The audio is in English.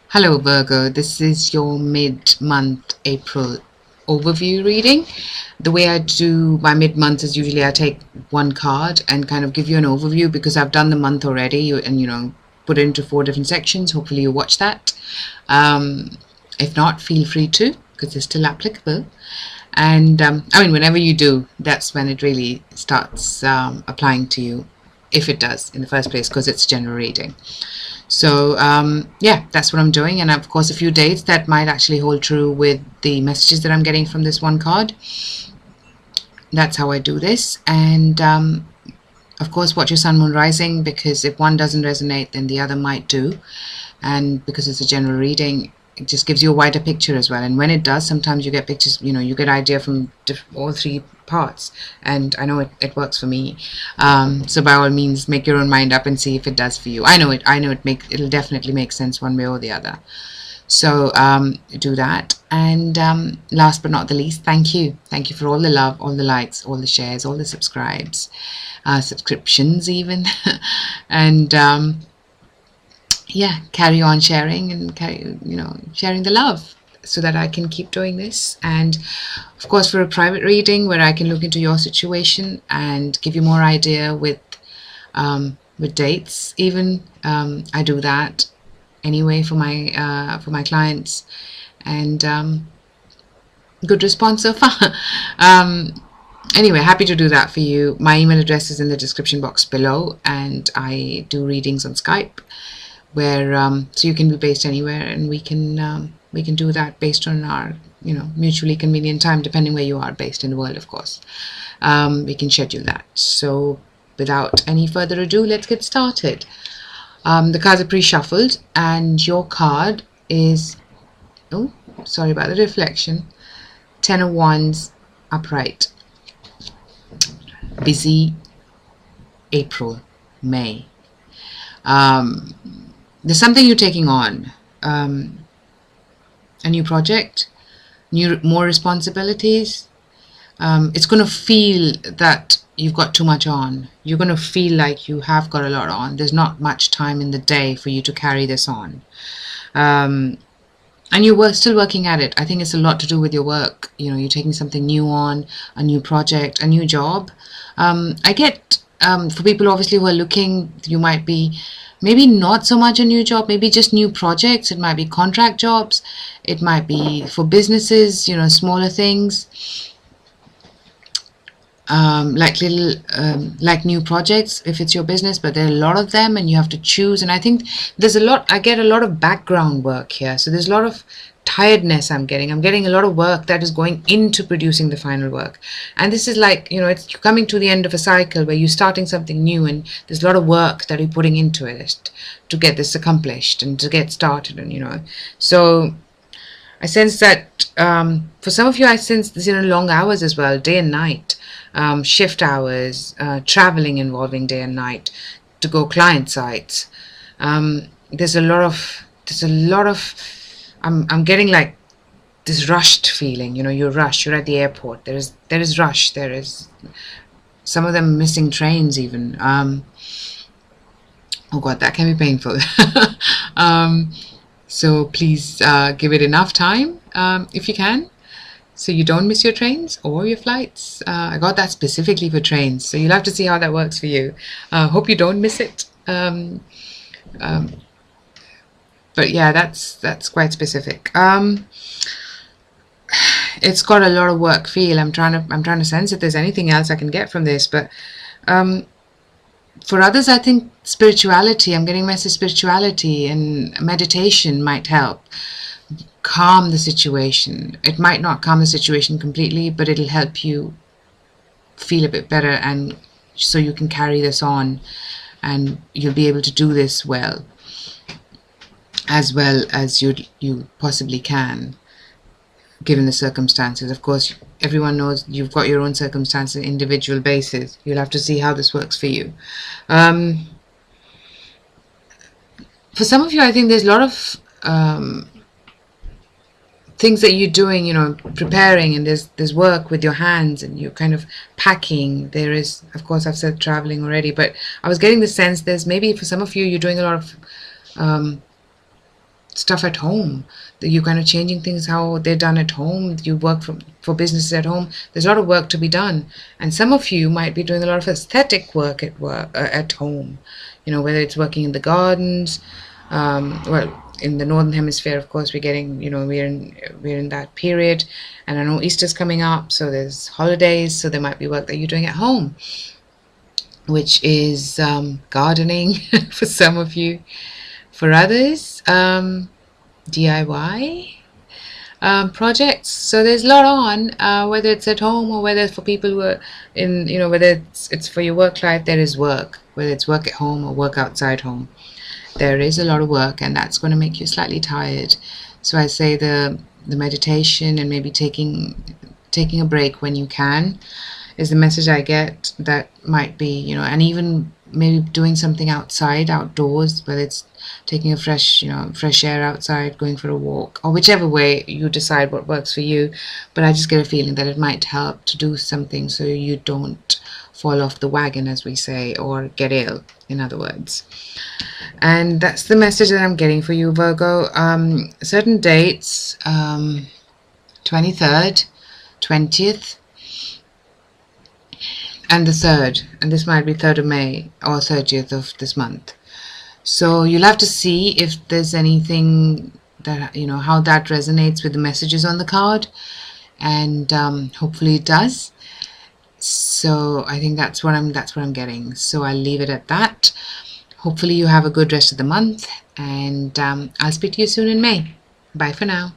Hello Virgo, this is your mid-month April overview reading. The way I do my mid-month is usually I take one card and kind of give you an overview because I've done the month already and put it into 4 different sections. Hopefully you watch that. If not, feel free to, because it's still applicable. And whenever you do, that's when it really starts applying to you, if it does in the first place, because it's general reading. So yeah, that's what I'm doing, and of course a few dates that might actually hold true with the messages that I'm getting from this one card. That's how I do this. And of course watch your sun, moon, rising, because if one doesn't resonate then the other might do, and because it's a general reading, it just gives you a wider picture as well. And when it does, sometimes you get pictures, you get idea from all 3 parts, and I know it works for me. So by all means, make your own mind up and see if it does for you. It'll definitely make sense one way or the other. So do that. And last but not the least, thank you for all the love, all the likes, all the shares, all the subscribes, subscriptions even. And yeah, carry on sharing and sharing the love, so that I can keep doing this. And of course for a private reading where I can look into your situation and give you more idea with dates even, I do that anyway for my clients, and good response so far. Anyway, happy to do that for you. My email address is in the description box below, and I do readings on Skype, where so you can be based anywhere, and we can do that based on our mutually convenient time, depending where you are based in the world, of course. We can schedule that. So without any further ado, let's get started. The cards are pre-shuffled, and your card is, oh sorry about the reflection, 10 of Wands upright. Busy April, May. There's something you're taking on, a new project, more responsibilities. It's going to feel that you've got too much on. You're going to feel like you have got a lot on. There's not much time in the day for you to carry this on. And you're still working at it. I think it's a lot to do with your work. You're taking something new on, a new project, a new job. I get, for people obviously who are looking, you might be maybe not so much a new job, maybe just new projects. It might be contract jobs. It might be for businesses, smaller things, like new projects if it's your business, but there are a lot of them and you have to choose. And I think I get a lot of background work here. So there's a lot of tiredness I'm getting a lot of work that is going into producing the final work. And this is like, it's coming to the end of a cycle where you're starting something new, and there's a lot of work that you're putting into it to get this accomplished and to get started. And so I sense that for some of you, I sense this long hours as well, day and night, shift hours, traveling involving day and night to go client sites. There's a lot of I'm getting like this rushed feeling. You're rushed. You're at the airport. There is rush. There is some of them missing trains even. Oh God, that can be painful. So please give it enough time if you can, so you don't miss your trains or your flights. I got that specifically for trains, so you'll have to see how that works for you. Hope you don't miss it. But yeah, that's quite specific. It's got a lot of work feel. I'm trying to sense if there's anything else I can get from this. But for others, I think spirituality. I'm getting message spirituality and meditation might help calm the situation. It might not calm the situation completely, but it'll help you feel a bit better, and so you can carry this on, and you'll be able to do this well as you possibly can, given the circumstances. Of course, everyone knows you've got your own circumstances, individual basis. You'll have to see how this works for you. For some of you, I think there's a lot of things that you're doing, preparing, and there's work with your hands, and you're kind of packing. There is, of course, I've said traveling already, but I was getting the sense there's maybe for some of you, you're doing a lot of stuff at home, that you're kind of changing things how they're done at home. You work for businesses at home. There's a lot of work to be done, and some of you might be doing a lot of aesthetic work at home, you know, whether it's working in the gardens. Well, in the northern hemisphere, of course, we're getting, you know, we're in that period, and I know Easter's coming up, so there's holidays, so there might be work that you're doing at home, which is gardening for some of you. For others, DIY projects. So there's a lot on, whether it's at home or whether it's for people who are in, you know, whether it's for your work life. There is work, whether it's work at home or work outside home. There is a lot of work, and that's going to make you slightly tired. So I say the meditation and maybe taking a break when you can is the message I get. That might be, you know, and even maybe doing something outside, outdoors, whether it's taking a fresh air outside, going for a walk, or whichever way you decide what works for you. But I just get a feeling that it might help to do something so you don't fall off the wagon, as we say, or get ill, in other words. And that's the message that I'm getting for you, Virgo. Certain dates, 23rd, 20th, and the 3rd, and this might be 3rd of May or 30th of this month. So you'll have to see if there's anything that, you know, how that resonates with the messages on the card, and hopefully it does. So I think that's what I'm getting. So I'll leave it at that. Hopefully you have a good rest of the month, and I'll speak to you soon in May. Bye for now.